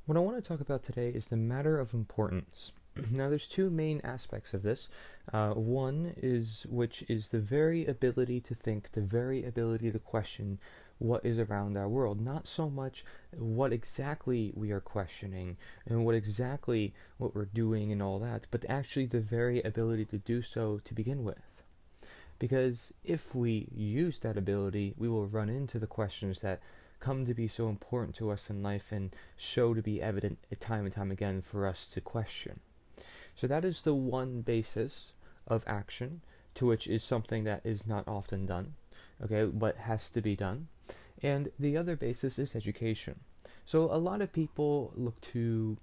What I want to talk about today is the matter of importance. Now, there's two main aspects of this. One is which is the very ability to think, the very ability to question what is around our world. Not so much what exactly we are questioning and what we're doing and all that, but actually the very ability to do so to begin with. Because if we use that ability, we will run into the questions that come to be so important to us in life and show to be evident time and time again for us to question. So that is the one basis of action, to which is something that is not often done, okay, but has to be done. And the other basis is education. So a lot of people look to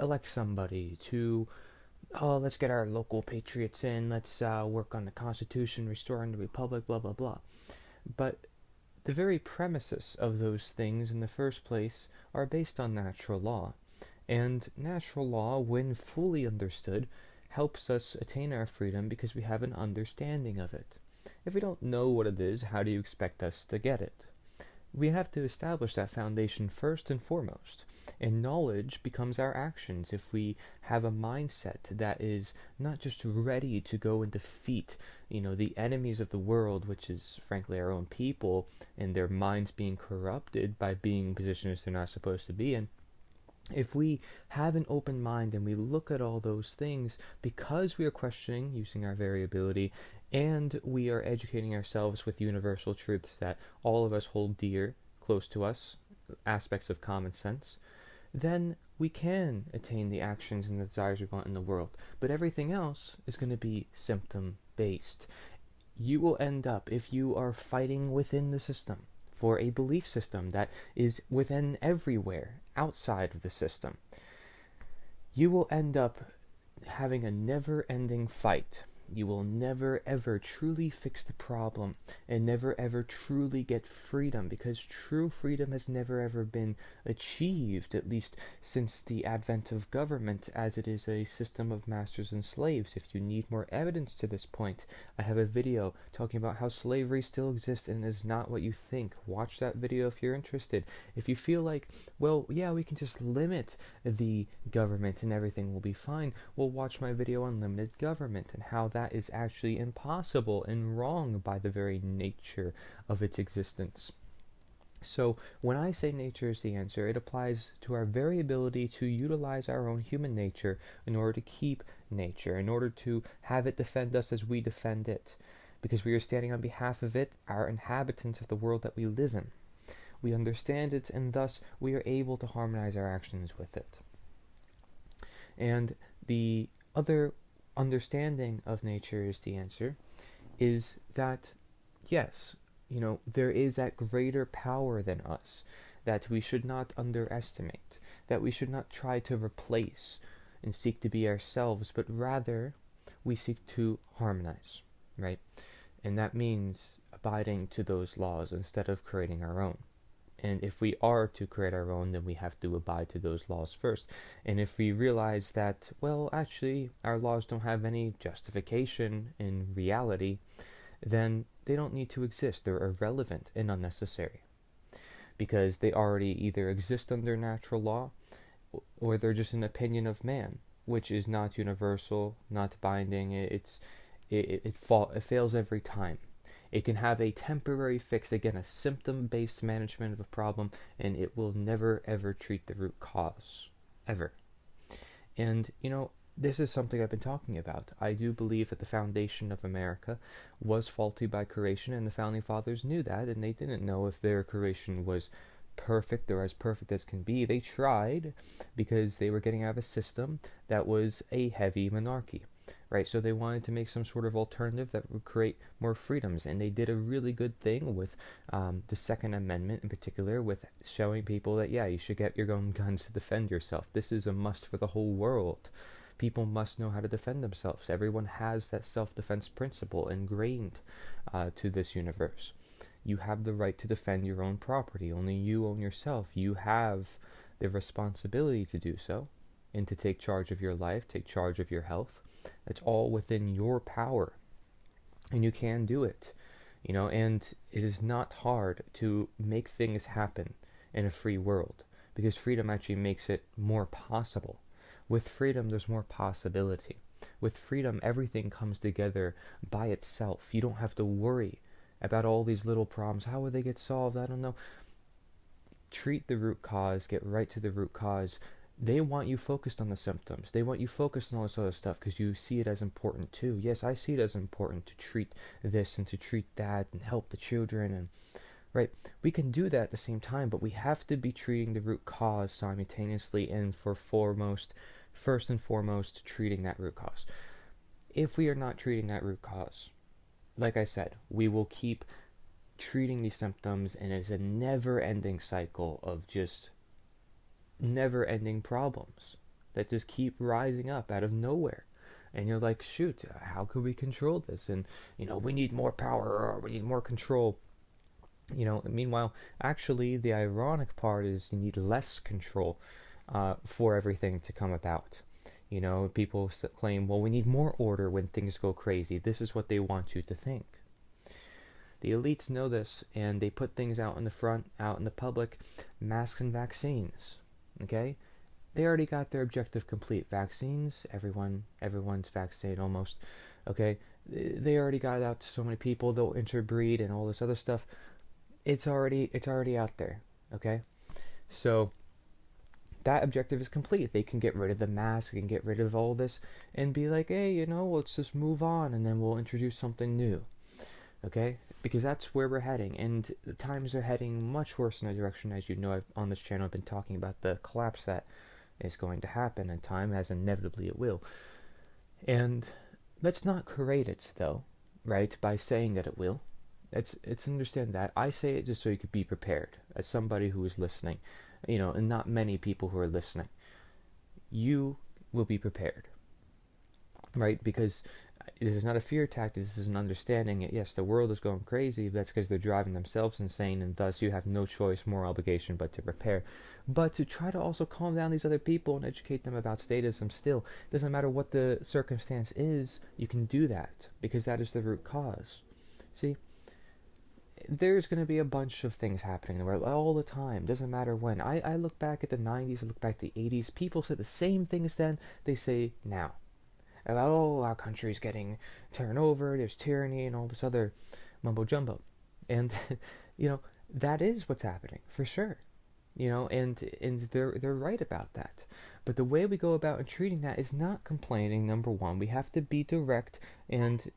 elect somebody, to let's get our local patriots in, let's work on the Constitution, restoring the Republic, blah, blah, blah. But the very premises of those things in the first place are based on natural law. And natural law, when fully understood, helps us attain our freedom because we have an understanding of it. If we don't know what it is, how do you expect us to get it? We have to establish that foundation first and foremost. And knowledge becomes our actions if we have a mindset that is not just ready to go and defeat, the enemies of the world, which is frankly our own people, and their minds being corrupted by being in positions they're not supposed to be in. If we have an open mind and we look at all those things because we are questioning using our variability, and we are educating ourselves with universal truths that all of us hold dear, close to us, aspects of common sense, then we can attain the actions and the desires we want in the world. But everything else is going to be symptom based. You will end up, if you are fighting within the system for a belief system that is within everywhere outside of the system, you will end up having a never-ending fight. You will never ever truly fix the problem and never ever truly get freedom, because true freedom has never ever been achieved, at least since the advent of government, as it is a system of masters and slaves. If you need more evidence to this point, I have a video talking about how slavery still exists and is not what you think. Watch that video if you're interested. If you feel like, well, yeah, we can just limit the government and everything will be fine, well, watch my video on limited government and how that is actually impossible and wrong by the very nature of its existence. So when I say nature is the answer, it applies to our very ability to utilize our own human nature in order to keep nature, in order to have it defend us as we defend it, because we are standing on behalf of it, our inhabitants of the world that we live in. We understand it, and thus we are able to harmonize our actions with it. And the other understanding of nature is the answer is that, yes, there is that greater power than us that we should not underestimate, that we should not try to replace and seek to be ourselves, but rather we seek to harmonize, right? And that means abiding to those laws instead of creating our own. And if we are to create our own, then we have to abide to those laws first. And if we realize that, well, actually, our laws don't have any justification in reality, then they don't need to exist. They're irrelevant and unnecessary, because they already either exist under natural law, or they're just an opinion of man, which is not universal, not binding. It fails every time. It can have a temporary fix, again, a symptom-based management of a problem, and it will never ever treat the root cause, ever. And, this is something I've been talking about. I do believe that the foundation of America was faulty by creation, and the Founding Fathers knew that, and they didn't know if their creation was perfect or as perfect as can be. They tried, because they were getting out of a system that was a heavy monarchy. Right, so they wanted to make some sort of alternative that would create more freedoms, and they did a really good thing with the Second Amendment in particular, with showing people that, yeah, you should get your own guns to defend yourself. This is a must for the whole world. People must know how to defend themselves. Everyone has that self-defense principle ingrained to this universe. You have the right to defend your own property. Only you own yourself. You have the responsibility to do so, and to take charge of your life, take charge of your health. It's all within your power, and you can do it, and it is not hard to make things happen in a free world, because freedom actually makes it more possible. With freedom, there's more possibility. With freedom, everything comes together by itself. You don't have to worry about all these little problems. How would they get solved? I don't know. Treat the root cause, get right to the root cause. They want you focused on the symptoms. They want you focused on all this other stuff because you see it as important too. Yes, I see it as important to treat this and to treat that and help the children, and right, we can do that at the same time, but we have to be treating the root cause simultaneously, and first and foremost, treating that root cause. If we are not treating that root cause, like I said, we will keep treating these symptoms, and it's a never-ending cycle of just never-ending problems that just keep rising up out of nowhere. And you're like, shoot, how could we control this? And, we need more power, or we need more control. Meanwhile, actually, the ironic part is you need less control for everything to come about. People claim, well, we need more order when things go crazy. This is what they want you to think. The elites know this, and they put things out in the front, out in the public, masks and vaccines. Okay? They already got their objective complete. Vaccines, everyone's vaccinated almost. Okay? They already got it out to so many people. They'll interbreed and all this other stuff. It's already out there. Okay? So that objective is complete. They can get rid of the mask, they can get rid of all this, and be like, hey, let's just move on, and then we'll introduce something new. Okay? Because that's where we're heading, and the times are heading much worse in a direction. As you know, on this channel I've been talking about the collapse that is going to happen in time, as inevitably it will. And let's not create it, though, right, by saying that it will. It's understand that. I say it just so you could be prepared, as somebody who is listening, and not many people who are listening. You will be prepared, right? Because this is not a fear tactic, this is an understanding. Yes, the world is going crazy, but that's because they're driving themselves insane, and thus you have no choice, more obligation, but to prepare. But to try to also calm down these other people and educate them about statism still. Doesn't matter what the circumstance is, you can do that, because that is the root cause. See? There's going to be a bunch of things happening in the world all the time. Doesn't matter when. I look back at the 90s, I look back at the 80s. People said the same things then they say now. About, our country's getting turned over, there's tyranny and all this other mumbo-jumbo. And, that is what's happening, for sure. And they're right about that. But the way we go about treating that is not complaining, number one. We have to be direct and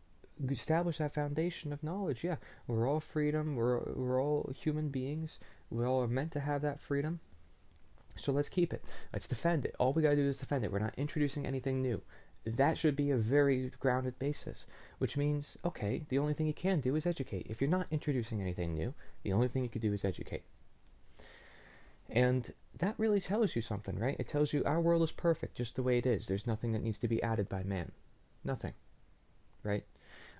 establish that foundation of knowledge. Yeah, we're all freedom, we're all human beings, we all are meant to have that freedom, so let's keep it, let's defend it. All we gotta do is defend it. We're not introducing anything new. That should be a very grounded basis, which means, okay, the only thing you can do is educate. If you're not introducing anything new, the only thing you can do is educate. And that really tells you something, right? It tells you our world is perfect just the way it is. There's nothing that needs to be added by man. Nothing, right?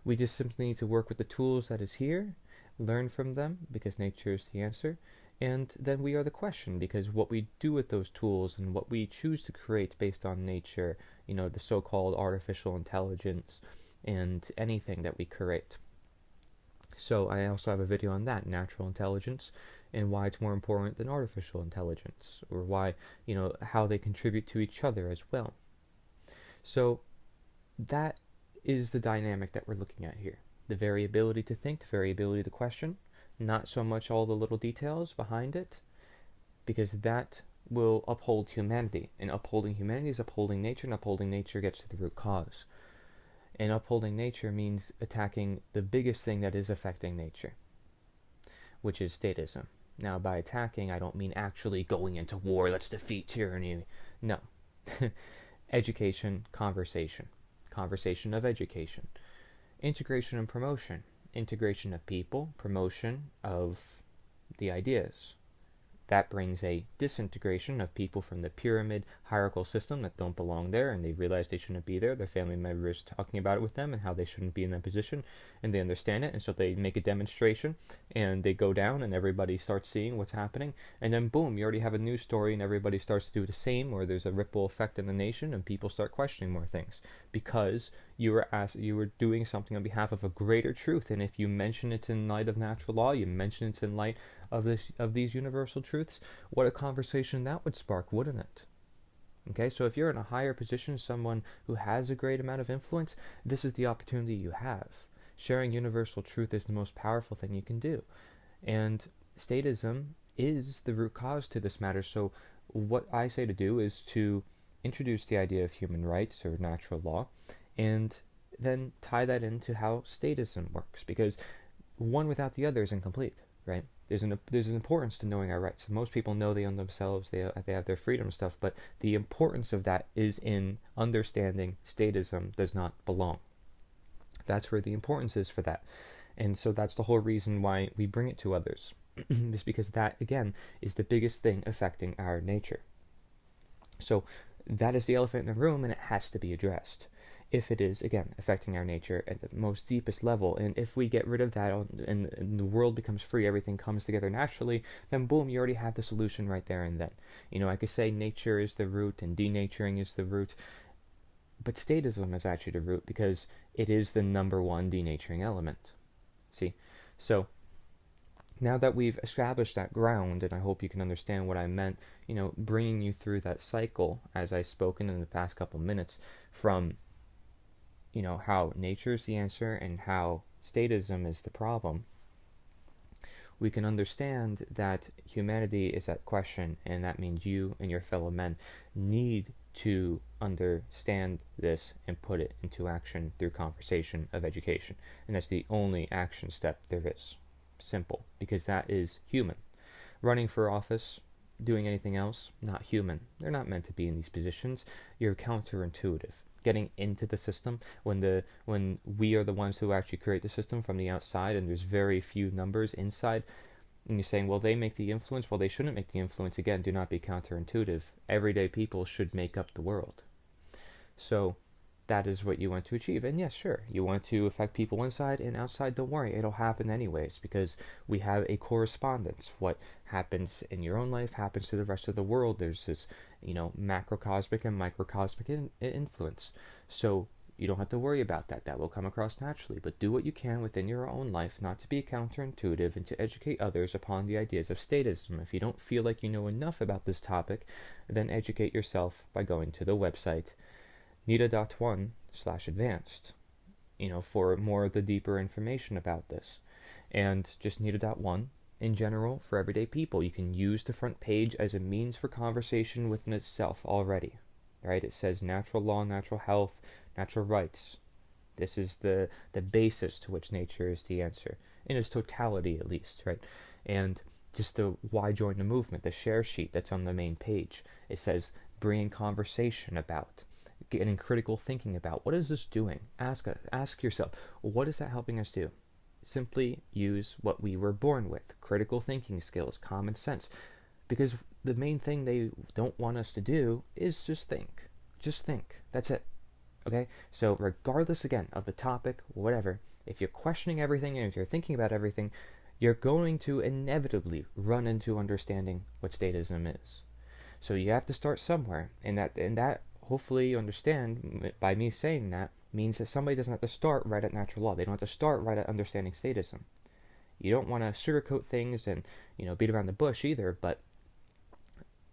We just simply need to work with the tools that is here, learn from them, because nature is the answer, and then we are the question, because what we do with those tools and what we choose to create based on nature, the so-called artificial intelligence and anything that we create. So I also have a video on that, natural intelligence, and why it's more important than artificial intelligence, or why, how they contribute to each other as well. So that is the dynamic that we're looking at here. The variability to think, the variability to question, not so much all the little details behind it, because that will uphold humanity. And upholding humanity is upholding nature, and upholding nature gets to the root cause. And upholding nature means attacking the biggest thing that is affecting nature, which is statism. Now, by attacking, I don't mean actually going into war, let's defeat tyranny. No. Education, conversation of education, integration and promotion, integration of people, promotion of the ideas. That brings a disintegration of people from the pyramid hierarchical system that don't belong there, and they realize they shouldn't be there. Their family members talking about it with them and how they shouldn't be in that position, and they understand it, and so they make a demonstration, and they go down, and everybody starts seeing what's happening, and then boom, you already have a news story, and everybody starts to do the same, or there's a ripple effect in the nation, and people start questioning more things, because you were doing something on behalf of a greater truth, and if you mention it in light of natural law, you mention it in light of these universal truths, what a conversation that would spark, wouldn't it? Okay, so if you're in a higher position, someone who has a great amount of influence, this is the opportunity you have. Sharing universal truth is the most powerful thing you can do. And statism is the root cause to this matter. So what I say to do is to introduce the idea of human rights or natural law, and then tie that into how statism works, because one without the other is incomplete, right? There's an importance to knowing our rights. Most people know they own themselves, they have their freedom and stuff, but the importance of that is in understanding statism does not belong. That's where the importance is for that. And so that's the whole reason why we bring it to others. Is because that, again, is the biggest thing affecting our nature. So that is the elephant in the room, and it has to be addressed. If it is, again, affecting our nature at the most deepest level, and if we get rid of that and the world becomes free, everything comes together naturally, then boom, you already have the solution right there and then. I could say nature is the root and denaturing is the root, but statism is actually the root because it is the number one denaturing element. See? So now that we've established that ground, and I hope you can understand what I meant, bringing you through that cycle, as I've spoken in the past couple minutes, from how nature is the answer and how statism is the problem, we can understand that humanity is at question, and that means you and your fellow men need to understand this and put it into action through conversation of education. And that's the only action step there is. Simple, because that is human. Running for office, doing anything else, not human. They're not meant to be in these positions. You're counterintuitive. Getting into the system when we are the ones who actually create the system from the outside, and there's very few numbers inside, and you're saying, well, they make the influence. Well, they shouldn't make the influence. Again, do not be counterintuitive. Everyday people should make up the world. So that is what you want to achieve. And yes, sure, you want to affect people inside and outside. Don't worry, it'll happen anyways, because we have a correspondence. What happens in your own life happens to the rest of the world. There's this, macrocosmic and microcosmic influence. So you don't have to worry about that. That will come across naturally. But do what you can within your own life not to be counterintuitive and to educate others upon the ideas of statism. If you don't feel like you know enough about this topic, then educate yourself by going to the website nita.1/advanced, for more of the deeper information about this. And just nita.1 in general for everyday people. You can use the front page as a means for conversation within itself already, right? It says natural law, natural health, natural rights. This is the basis to which nature is the answer, in its totality at least, right? And just the why join the movement, the share sheet that's on the main page. It says bringing conversation about, getting critical thinking about, what is this doing? Ask yourself, what is that helping us do? Simply use what we were born with, critical thinking skills, common sense, because the main thing they don't want us to do is just think. That's it. Okay? So regardless, again, of the topic, whatever, if you're questioning everything and if you're thinking about everything, you're going to inevitably run into understanding what statism is. So you have to start somewhere, and that hopefully you understand by me saying that means that somebody doesn't have to start right at natural law. They don't have to start right at understanding statism. You don't want to sugarcoat things and beat around the bush either, but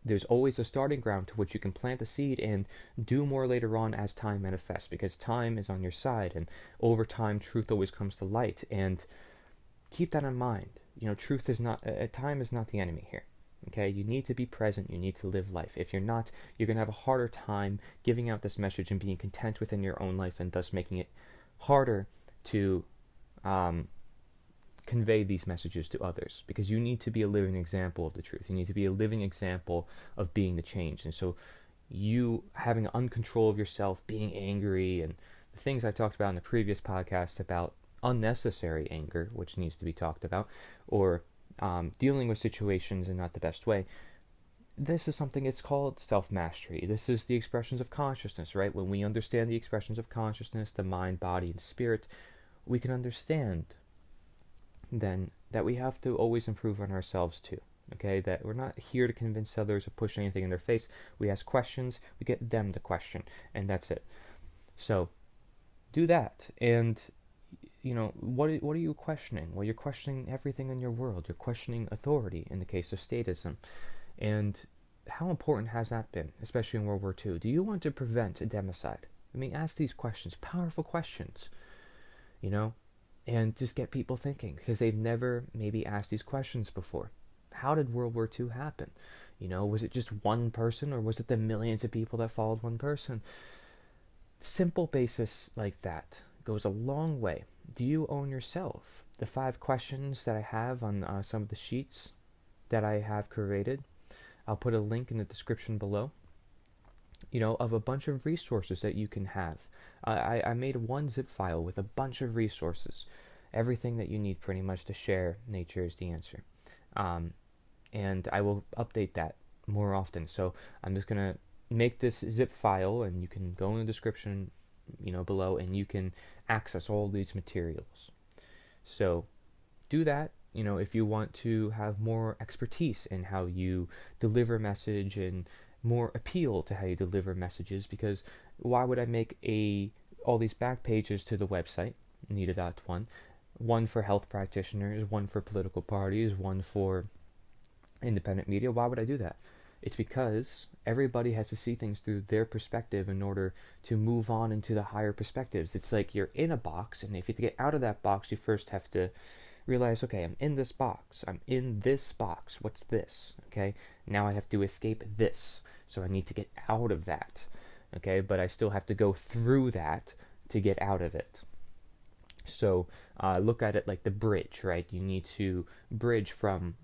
there's always a starting ground to which you can plant a seed and do more later on as time manifests, because time is on your side, and over time truth always comes to light. And keep that in mind. Truth is not, time is not the enemy here. Okay, you need to be present, you need to live life. If you're not, you're going to have a harder time giving out this message and being content within your own life, and thus making it harder to convey these messages to others, because you need to be a living example of the truth. You need to be a living example of being the change. And so you having uncontrol of yourself, being angry, and the things I talked about in the previous podcast about unnecessary anger, which needs to be talked about, or dealing with situations in not the best way. This is something, it's called self-mastery. This is the expressions of consciousness, right? When we understand the expressions of consciousness, the mind, body, and spirit, we can understand then that we have to always improve on ourselves too. Okay, that we're not here to convince others or push anything in their face. We ask questions, we get them to question, and that's it. So do that, and what are you questioning? Well, you're questioning everything in your world. You're questioning authority in the case of statism. And how important has that been, especially in World War II? Do you want to prevent a democide? I mean, ask these questions, powerful questions, you know, and just get people thinking, because they've never maybe asked these questions before. How did World War II happen? Was it just one person, or was it the millions of people that followed one person? Simple basis like that goes a long way. Do you own yourself? The 5 questions that I have on some of the sheets that I have created, I'll put a link in the description below, of a bunch of resources that you can have. I made one zip file with a bunch of resources, everything that you need pretty much to share nature is the answer. And I will update that more often. So I'm just going to make this zip file, and you can go in the description, below, and you can access all these materials. So do that. If you want to have more expertise in how you deliver message and more appeal to how you deliver messages, because why would I make all these back pages to the website, Nita.1, one for health practitioners, one for political parties, one for independent media? Why would I do that? It's because everybody has to see things through their perspective in order to move on into the higher perspectives. It's like you're in a box, and if you have to get out of that box, you first have to realize, okay, I'm in this box. I'm in this box. What's this? Okay, now I have to escape this. So I need to get out of that. Okay, but I still have to go through that to get out of it. So look at it like the bridge, right? You need to bridge from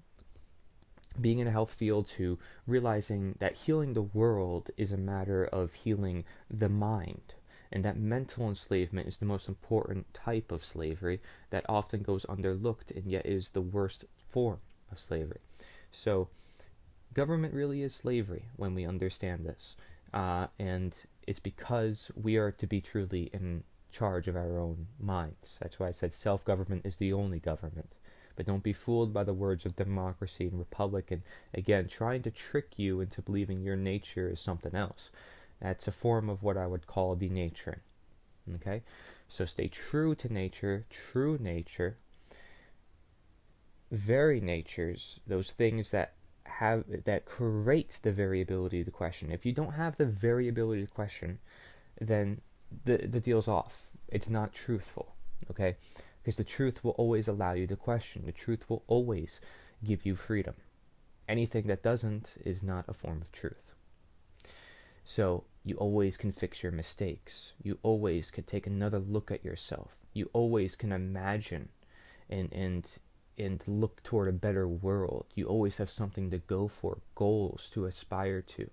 being in a health field to realizing that healing the world is a matter of healing the mind. And that mental enslavement is the most important type of slavery that often goes underlooked, and yet is the worst form of slavery. So government really is slavery when we understand this. And it's because we are to be truly in charge of our own minds. That's why I said self-government is the only government. But don't be fooled by the words of democracy and republic, and again, trying to trick you into believing your nature is something else. That's a form of what I would call denaturing. Okay? So stay true to nature, true nature, very natures, those things that create the variability of the question. If you don't have the variability of the question, then the deal's off. It's not truthful. Okay? Because the truth will always allow you to question. The truth will always give you freedom. Anything that doesn't is not a form of truth. So you always can fix your mistakes. You always can take another look at yourself. You always can imagine and look toward a better world. You always have something to go for, goals to aspire to.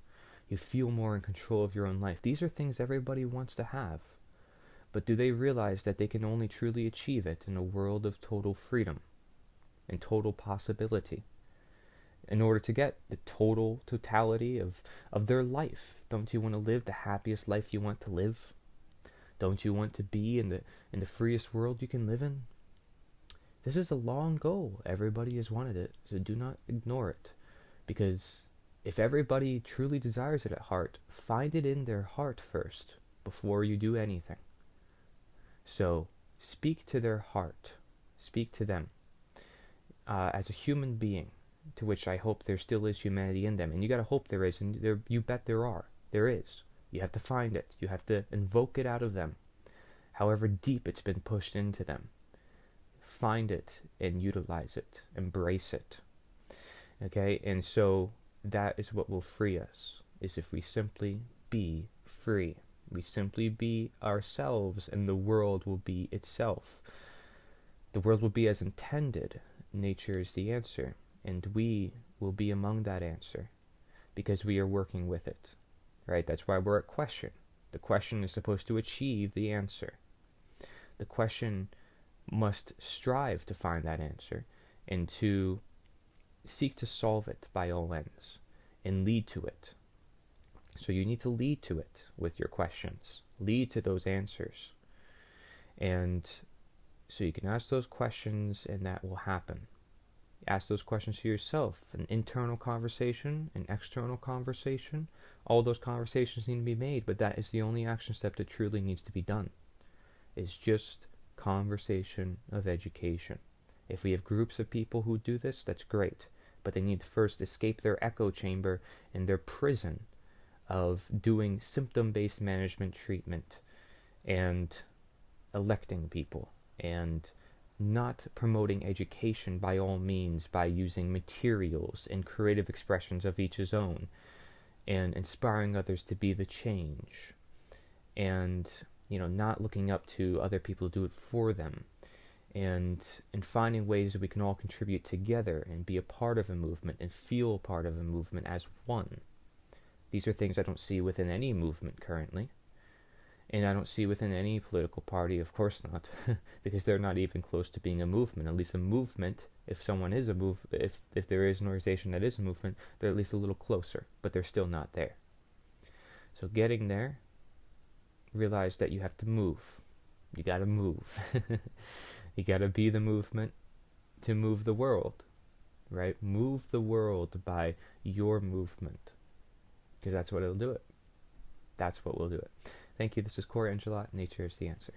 You feel more in control of your own life. These are things everybody wants to have. But do they realize that they can only truly achieve it in a world of total freedom and total possibility? In order to get the totality of their life. Don't you want to live the happiest life you want to live? Don't you want to be in the freest world you can live in? This is a long goal. Everybody has wanted it, so do not ignore it. Because if everybody truly desires it at heart, find it in their heart first before you do anything. So speak to their heart. Speak to them as a human being, to which I hope there still is humanity in them. And you gotta hope there is, and you bet there are. There is. You have to find it. You have to invoke it out of them, however deep it's been pushed into them. Find it and utilize it. Embrace it. Okay? And so that is what will free us, is if we simply be free. We simply be ourselves, and the world will be itself. The world will be as intended. Nature is the answer. And we will be among that answer, because we are working with it. Right? That's why we're at question. The question is supposed to achieve the answer. The question must strive to find that answer, and to seek to solve it by all ends, and lead to it. So you need to lead to it with your questions. Lead to those answers. And so you can ask those questions, and that will happen. Ask those questions to yourself. An internal conversation, an external conversation. All those conversations need to be made, but that is the only action step that truly needs to be done. Is just conversation of education. If we have groups of people who do this, that's great, but they need to first escape their echo chamber and their prison of doing symptom-based management treatment and electing people and not promoting education by all means by using materials and creative expressions of each his own and inspiring others to be the change and not looking up to other people to do it for them and finding ways that we can all contribute together and be a part of a movement and feel part of a movement as one. These are things I don't see within any movement currently. And I don't see within any political party, of course not, because they're not even close to being a movement. At least a movement, if someone is a if there is an organization that is a movement, they're at least a little closer, but they're still not there. So getting there, realize that you have to move. You gotta move. You gotta be the movement to move the world, right? Move the world by your movement, because that's what it'll do it. That's what will do it. Thank you. This is Corey Angelot. Nature is the answer.